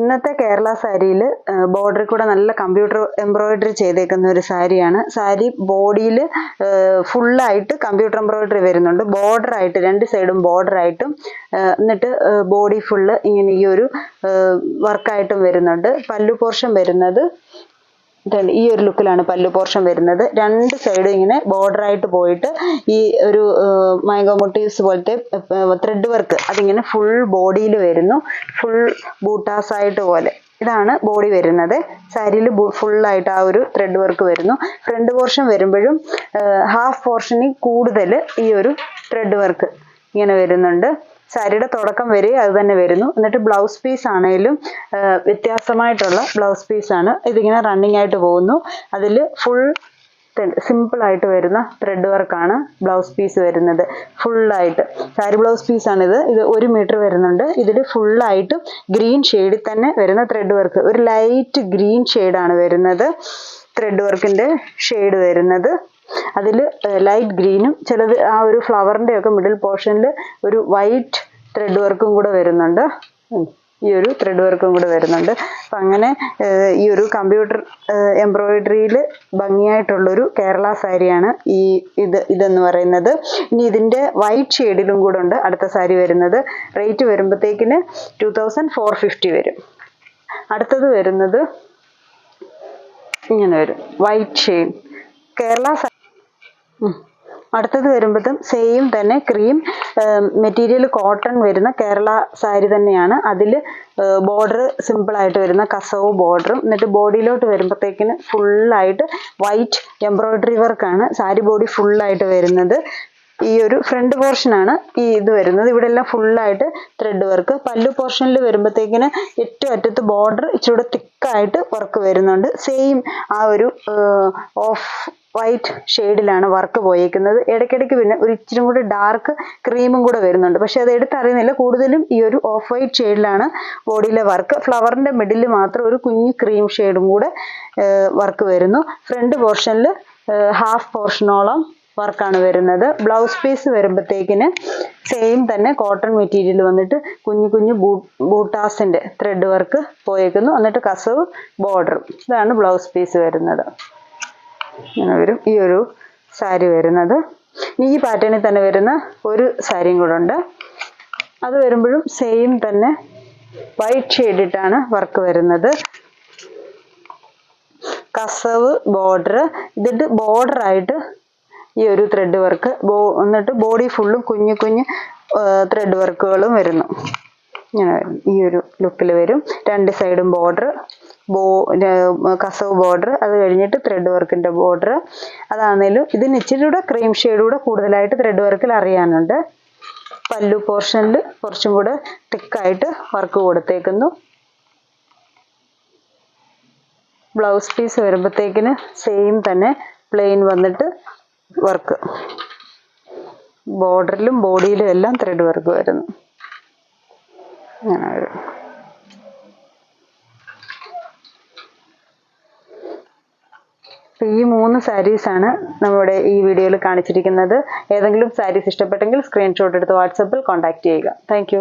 ഇന്നത്തെ കേരള സാരിയിൽ ബോർഡറിൽ കൂടെ നല്ല കമ്പ്യൂട്ടർ എംബ്രോയിഡറി ചെയ്തേക്കുന്ന ഒരു സാരിയാണ്. സാരി ബോഡിയിൽ ഫുള്ളായിട്ട് കമ്പ്യൂട്ടർ എംബ്രോയിഡറി വരുന്നുണ്ട്. ബോർഡറായിട്ട് രണ്ട് സൈഡും ബോർഡറായിട്ടും എന്നിട്ട് ബോഡി ഫുള്ള് ഇങ്ങനെ ഈ ഒരു വർക്കായിട്ടും വരുന്നുണ്ട്. പല്ലു പോർഷൻ വരുന്നത് ഈ ഒരു ലുക്കിലാണ് പല്ലു പോർഷൻ വരുന്നത്. രണ്ട് സൈഡും ഇങ്ങനെ ബോർഡറായിട്ട് പോയിട്ട് ഈ ഒരു മാംഗോ മോട്ടീവ്സ് പോലത്തെ ത്രെഡ് വർക്ക് അതിങ്ങനെ ഫുൾ ബോഡിയിൽ വരുന്നു. ഫുൾ ബൂട്ടാസ് ആയിട്ട് പോലെ ഇതാണ് ബോഡി വരുന്നത്. സാരിയിൽ ഫുള്ളായിട്ട് ആ ഒരു ത്രെഡ് വർക്ക് വരുന്നു. ഫ്രണ്ട് പോർഷൻ വരുമ്പോഴും ഹാഫ് പോർഷനിൽ കൂടുതൽ ഈ ഒരു ത്രെഡ് വർക്ക് ഇങ്ങനെ വരുന്നുണ്ട്. സാരിയുടെ തുടക്കം വരെ അത് തന്നെ വരുന്നു. എന്നിട്ട് ബ്ലൗസ് പീസ് ആണെങ്കിലും വ്യത്യാസമായിട്ടുള്ള ബ്ലൗസ് പീസാണ്. ഇതിങ്ങനെ റണ്ണിങ് ആയിട്ട് പോകുന്നു. അതിൽ ഫുൾ സിമ്പിൾ ആയിട്ട് വരുന്ന ത്രെഡ് വർക്കാണ് ബ്ലൗസ് പീസ് വരുന്നത്. ഫുള്ളായിട്ട് സാരി ബ്ലൗസ് പീസാണിത്. ഇത് 1 മീറ്റർ വരുന്നുണ്ട്. ഇതിൽ ഫുള്ളായിട്ട് ഗ്രീൻ ഷെയ്ഡിൽ തന്നെ വരുന്ന ത്രെഡ് വർക്ക്. ഒരു ലൈറ്റ് ഗ്രീൻ ഷെയ്ഡാണ് വരുന്നത്. ത്രെഡ് വർക്കിൻ്റെ ഷെയ്ഡ് വരുന്നത് അതിൽ ലൈറ്റ് ഗ്രീനും ചിലത് ആ ഒരു ഫ്ലവറിൻ്റെ ഒക്കെ മിഡിൽ പോർഷനിൽ ഒരു വൈറ്റ് ത്രെഡ് വർക്കും കൂടെ വരുന്നുണ്ട്. ഈ ഒരു ത്രെഡ് വർക്കും കൂടെ വരുന്നുണ്ട്. അപ്പം അങ്ങനെ ഈ ഒരു കമ്പ്യൂട്ടർ എംബ്രോയിഡറിയിൽ ഭംഗിയായിട്ടുള്ളൊരു കേരള സാരിയാണ് ഇതെന്ന് പറയുന്നത്. ഇനി ഇതിൻ്റെ വൈറ്റ് ഷെയ്ഡിലും കൂടെ ഉണ്ട് അടുത്ത സാരി വരുന്നത്. റേറ്റ് വരുമ്പോഴത്തേക്കിന് 2450 വരും. അടുത്തത് വരുന്നത് ഇങ്ങനെ വരും, വൈറ്റ് ഷെയ്ഡ് കേരള. അടുത്തത് വരുമ്പോഴത്തും സെയിം തന്നെ ക്രീം മെറ്റീരിയൽ കോട്ടൺ വരുന്ന കേരള സാരി തന്നെയാണ്. അതിൽ ബോർഡർ സിമ്പിളായിട്ട് വരുന്ന കസവ് ബോർഡറും എന്നിട്ട് ബോഡിയിലോട്ട് വരുമ്പോഴത്തേക്കിന് ഫുള്ളായിട്ട് വൈറ്റ് എംബ്രോയിഡറി വർക്കാണ് സാരി ബോഡി ഫുള്ളായിട്ട് വരുന്നത്. ഈ ഒരു ഫ്രണ്ട് പോർഷനാണ് ഈ ഇത് വരുന്നത്. ഇവിടെ എല്ലാം ഫുള്ളായിട്ട് ത്രെഡ് വർക്ക്. പല്ലു പോർഷനിൽ വരുമ്പോഴത്തേക്കിന് ഏറ്റവും അറ്റത്ത് ബോർഡർ ഇച്ചിരി തിക്കായിട്ട് വർക്ക് വരുന്നുണ്ട്. സെയിം ആ ഒരു ഓഫ് വൈറ്റ് ഷെയ്ഡിലാണ് വർക്ക് പോയേക്കുന്നത്. ഇടയ്ക്കിടയ്ക്ക് പിന്നെ ഒരു ഇച്ചിരി കൂടി ഡാർക്ക് ക്രീമും കൂടെ വരുന്നുണ്ട്. പക്ഷെ അത് എടുത്തറിയുന്നില്ല. കൂടുതലും ഈ ഒരു ഓഫ് വൈറ്റ് ഷെയ്ഡിലാണ് ബോഡിയിലെ വർക്ക്. ഫ്ലവറിൻ്റെ മിഡിൽ മാത്രം ഒരു കുഞ്ഞു ക്രീം ഷെയ്ഡും കൂടെ വർക്ക് വരുന്നു. ഫ്രണ്ട് പോർഷനിൽ ഹാഫ് പോർഷനോളം വർക്കാണ് വരുന്നത്. ബ്ലൗസ് പീസ് വരുമ്പോഴത്തേക്കിന് സെയിം തന്നെ കോട്ടൺ മെറ്റീരിയൽ വന്നിട്ട് കുഞ്ഞു കുഞ്ഞു ബൂട്ടാസിൻ്റെ ത്രെഡ് വർക്ക് പോയേക്കുന്നു. എന്നിട്ട് കസവ് ബോർഡറും. ഇതാണ് ബ്ലൗസ് പീസ് വരുന്നത്. ഇങ്ങനെ വരും ഈ ഒരു സാരി വരുന്നത്. ഈ പാറ്റേണിൽ തന്നെ വരുന്ന ഒരു സാരിയും കൂടെ ഉണ്ട്. അത് വരുമ്പോഴും സെയിം തന്നെ വൈറ്റ് ഷെയ്ഡിട്ടാണ് വർക്ക് വരുന്നത്. കസവ് ബോർഡർ. ഇതിട്ട് ബോർഡറായിട്ട് ഈ ഒരു ത്രെഡ് വർക്ക് എന്നിട്ട് ബോഡി ഫുള്ളും കുഞ്ഞു കുഞ്ഞു ത്രെഡ് വർക്കുകളും വരുന്നു. ഇങ്ങനെ വരും ഈ ഒരു ലുക്കിൽ വരും. രണ്ട് സൈഡും ബോർഡർ, കസവ് ബോർഡർ, അത് കഴിഞ്ഞിട്ട് ത്രെഡ് വർക്കിൻ്റെ ബോർഡർ. അതാണെങ്കിലും ഇതിന് ഇച്ചിരി കൂടെ ക്രീം ഷെയ്ഡൂടെ കൂടുതലായിട്ട് ത്രെഡ് വർക്കിൽ അറിയാനുണ്ട്. പല്ലു പോർഷനിൽ കുറച്ചും കൂടെ തിക്കായിട്ട് വർക്ക് കൊടുത്തേക്കുന്നു. ബ്ലൗസ് പീസ് വരുമ്പോഴത്തേക്കിന് സെയിം തന്നെ പ്ലെയിൻ വന്നിട്ട് വർക്ക്. ബോർഡറിലും ബോഡിയിലും എല്ലാം ത്രെഡ് വർക്ക് വരുന്നു. അങ്ങനെ വരും. ഈ 3 സാരീസാണ് നമ്മുടെ ഈ വീഡിയോയിൽ കാണിച്ചിരിക്കുന്നത്. ഏതെങ്കിലും സാരീസ് ഇഷ്ടപ്പെട്ടെങ്കിൽ സ്ക്രീൻഷോട്ട് എടുത്ത് വാട്സപ്പിൽ കോൺടാക്ട് ചെയ്യുക. Thank you.